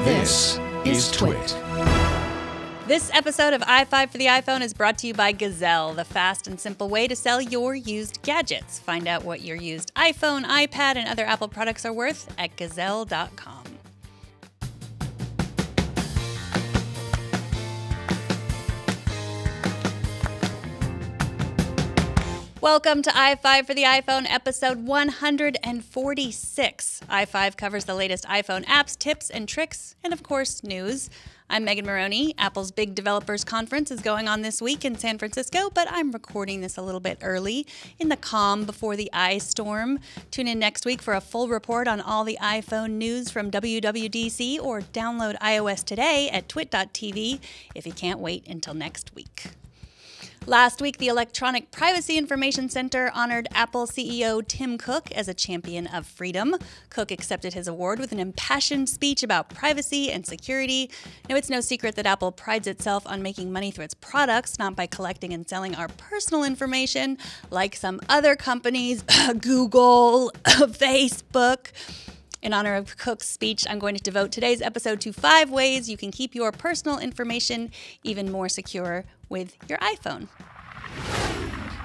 This is Twit. This episode of iFive for the iPhone is brought to you by Gazelle, the fast and simple way to sell your used gadgets. Find out what your used iPhone, iPad, and other Apple products are worth at gazelle.com. Welcome to iFive for the iPhone, episode 146. iFive covers the latest iPhone apps, tips, and tricks, and of course, news. I'm Megan Morrone. Apple's big developers conference is going on this week in San Francisco, but I'm recording this a little bit early in the calm before the iStorm. Tune in next week for a full report on all the iPhone news from WWDC, or download iOS today at twit.tv if you can't wait until next week. Last week, the Electronic Privacy Information Center honored Apple CEO Tim Cook as a champion of freedom. Cook accepted his award with an impassioned speech about privacy and security. Now, it's no secret that Apple prides itself on making money through its products, not by collecting and selling our personal information like some other companies, Google, Facebook. In honor of Cook's speech, I'm going to devote today's episode to 5 ways you can keep your personal information even more secure with your iPhone.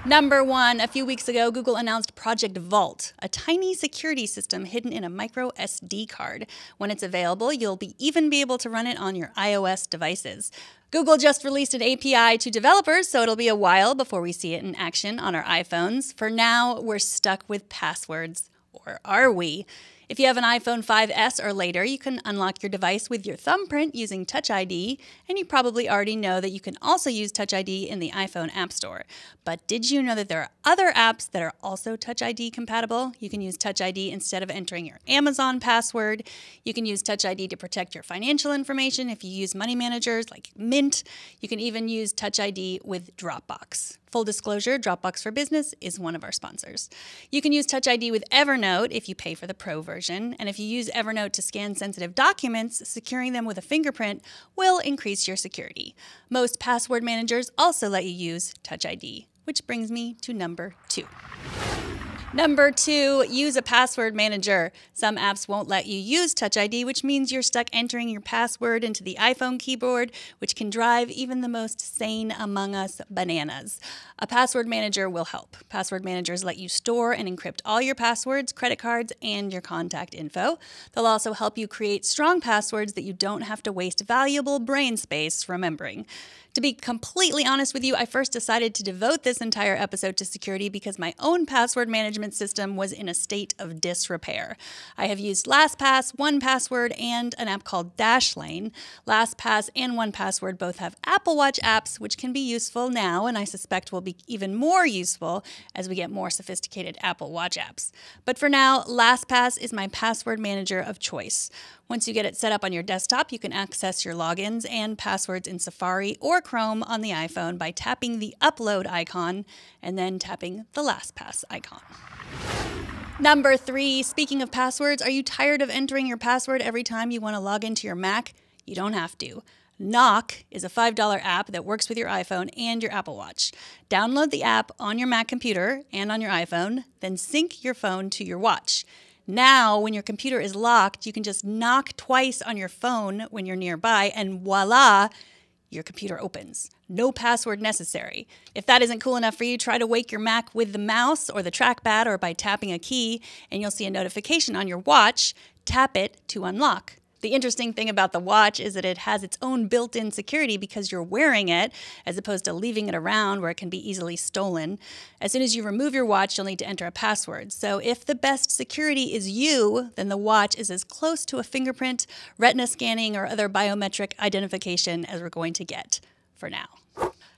Number 1, a few weeks ago, Google announced Project Vault, a tiny security system hidden in a micro SD card. When it's available, you'll even be able to run it on your iOS devices. Google just released an API to developers, so it'll be a while before we see it in action on our iPhones. For now, we're stuck with passwords. Or are we? If you have an iPhone 5S or later, you can unlock your device with your thumbprint using Touch ID, and you probably already know that you can also use Touch ID in the iPhone App Store. But did you know that there are other apps that are also Touch ID compatible? You can use Touch ID instead of entering your Amazon password. You can use Touch ID to protect your financial information if you use money managers like Mint. You can even use Touch ID with Dropbox. Full disclosure, Dropbox for Business is one of our sponsors. You can use Touch ID with Evernote if you pay for the Pro version, and if you use Evernote to scan sensitive documents, securing them with a fingerprint will increase your security. Most password managers also let you use Touch ID, which brings me to number 2. Number 2, use a password manager. Some apps won't let you use Touch ID, which means you're stuck entering your password into the iPhone keyboard, which can drive even the most sane among us bananas. A password manager will help. Password managers let you store and encrypt all your passwords, credit cards, and your contact info. They'll also help you create strong passwords that you don't have to waste valuable brain space remembering. To be completely honest with you, I first decided to devote this entire episode to security because my own password management system was in a state of disrepair. I have used LastPass, 1Password, and an app called Dashlane. LastPass and 1Password both have Apple Watch apps, which can be useful now, and I suspect will be even more useful as we get more sophisticated Apple Watch apps. But for now, LastPass is my password manager of choice. Once you get it set up on your desktop, you can access your logins and passwords in Safari or Chrome on the iPhone by tapping the Upload icon and then tapping the LastPass icon. Number 3, speaking of passwords, are you tired of entering your password every time you want to log into your Mac? You don't have to. Knock is a $5 app that works with your iPhone and your Apple Watch. Download the app on your Mac computer and on your iPhone, then sync your phone to your watch. Now, when your computer is locked, you can just knock twice on your phone when you're nearby, and voila, your computer opens. No password necessary. If that isn't cool enough for you, try to wake your Mac with the mouse or the trackpad or by tapping a key, and you'll see a notification on your watch. Tap it to unlock. The interesting thing about the watch is that it has its own built-in security because you're wearing it, as opposed to leaving it around where it can be easily stolen. As soon as you remove your watch, you'll need to enter a password. So if the best security is you, then the watch is as close to a fingerprint, retina scanning, or other biometric identification as we're going to get for now.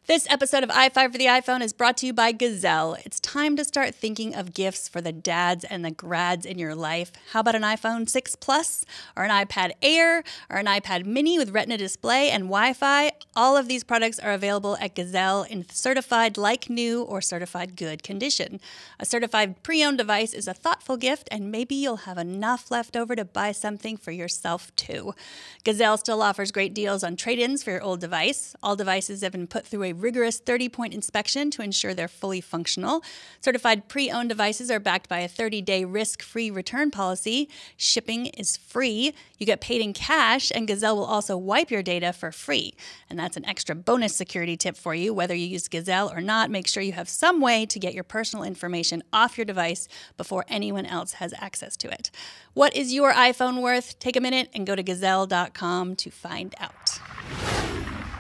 This episode of iFive for the iPhone is brought to you by Gazelle. It's time to start thinking of gifts for the dads and the grads in your life. How about an iPhone 6 Plus, or an iPad Air, or an iPad Mini with Retina display and Wi-Fi? All of these products are available at Gazelle in certified like new or certified good condition. A certified pre-owned device is a thoughtful gift, and maybe you'll have enough left over to buy something for yourself too. Gazelle still offers great deals on trade-ins for your old device. All devices have been put through a rigorous 30-point inspection to ensure they're fully functional. Certified pre-owned devices are backed by a 30-day risk-free return policy. Shipping is free. You get paid in cash, and Gazelle will also wipe your data for free. And that's an extra bonus security tip for you. Whether you use Gazelle or not, make sure you have some way to get your personal information off your device before anyone else has access to it. What is your iPhone worth? Take a minute and go to gazelle.com to find out.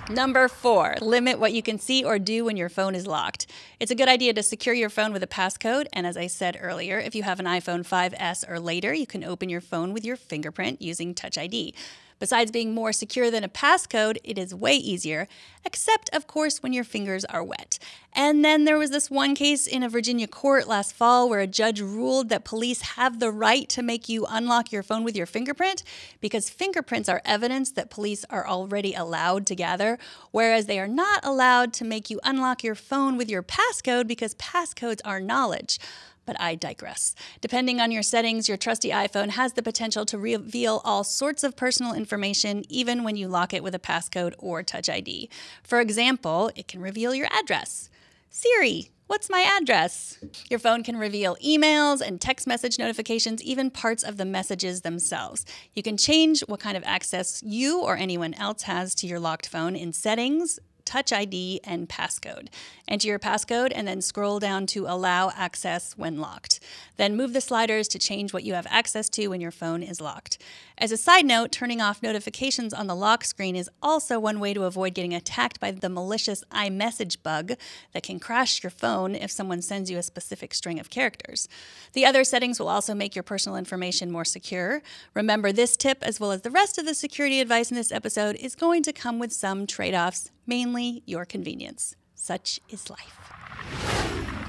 Number 4, limit what you can see or do when your phone is locked. It's a good idea to secure your phone with a passcode, and as I said earlier, if you have an iPhone 5S or later, you can open your phone with your fingerprint using Touch ID. Besides being more secure than a passcode, it is way easier, except, of course, when your fingers are wet. And then there was this one case in a Virginia court last fall where a judge ruled that police have the right to make you unlock your phone with your fingerprint because fingerprints are evidence that police are already allowed to gather, whereas they are not allowed to make you unlock your phone with your passcode because passcodes are knowledge. But I digress. Depending on your settings, your trusty iPhone has the potential to reveal all sorts of personal information, even when you lock it with a passcode or Touch ID. For example, it can reveal your address. Siri, what's my address? Your phone can reveal emails and text message notifications, even parts of the messages themselves. You can change what kind of access you or anyone else has to your locked phone in Settings, Touch ID, and passcode. Enter your passcode and then scroll down to Allow Access when locked. Then move the sliders to change what you have access to when your phone is locked. As a side note, turning off notifications on the lock screen is also one way to avoid getting attacked by the malicious iMessage bug that can crash your phone if someone sends you a specific string of characters. The other settings will also make your personal information more secure. Remember, this tip, as well as the rest of the security advice in this episode, is going to come with some trade-offs, mainly your convenience. Such is life.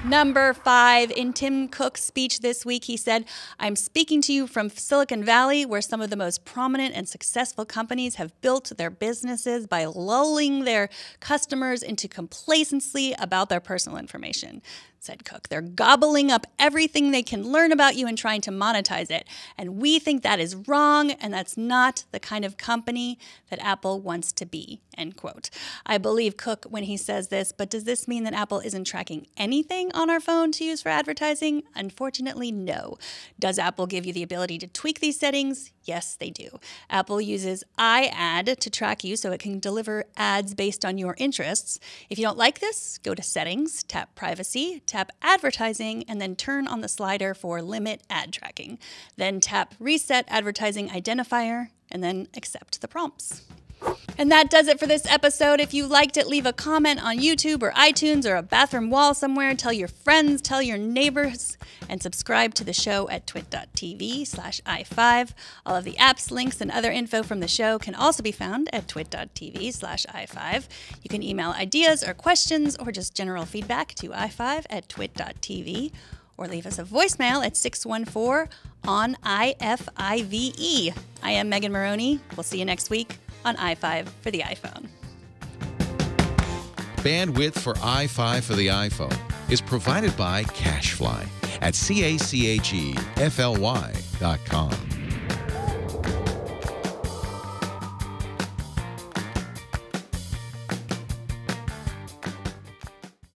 Number 5, in Tim Cook's speech this week, he said, "I'm speaking to you from Silicon Valley, where some of the most prominent and successful companies have built their businesses by lulling their customers into complacency about their personal information," said Cook. "They're gobbling up everything they can learn about you and trying to monetize it. And we think that is wrong, and that's not the kind of company that Apple wants to be," end quote. I believe Cook when he says this, but does this mean that Apple isn't tracking anything on our phone to use for advertising? Unfortunately, no. Does Apple give you the ability to tweak these settings? Yes, they do. Apple uses iAd to track you so it can deliver ads based on your interests. If you don't like this, go to Settings, tap Privacy, tap Advertising, and then turn on the slider for Limit Ad Tracking. Then tap Reset Advertising Identifier, and then accept the prompts. And that does it for this episode. If you liked it, leave a comment on YouTube or iTunes or a bathroom wall somewhere. Tell your friends, tell your neighbors, and subscribe to the show at twit.tv/iFive. All of the apps, links, and other info from the show can also be found at twit.tv/iFive. You can email ideas or questions or just general feedback to iFive@twit.tv or leave us a voicemail at 614 on iFive. I am Megan Morrone. We'll see you next week on iFive for the iPhone. Bandwidth for iFive for the iPhone is provided by CacheFly at CACHEFLY.com.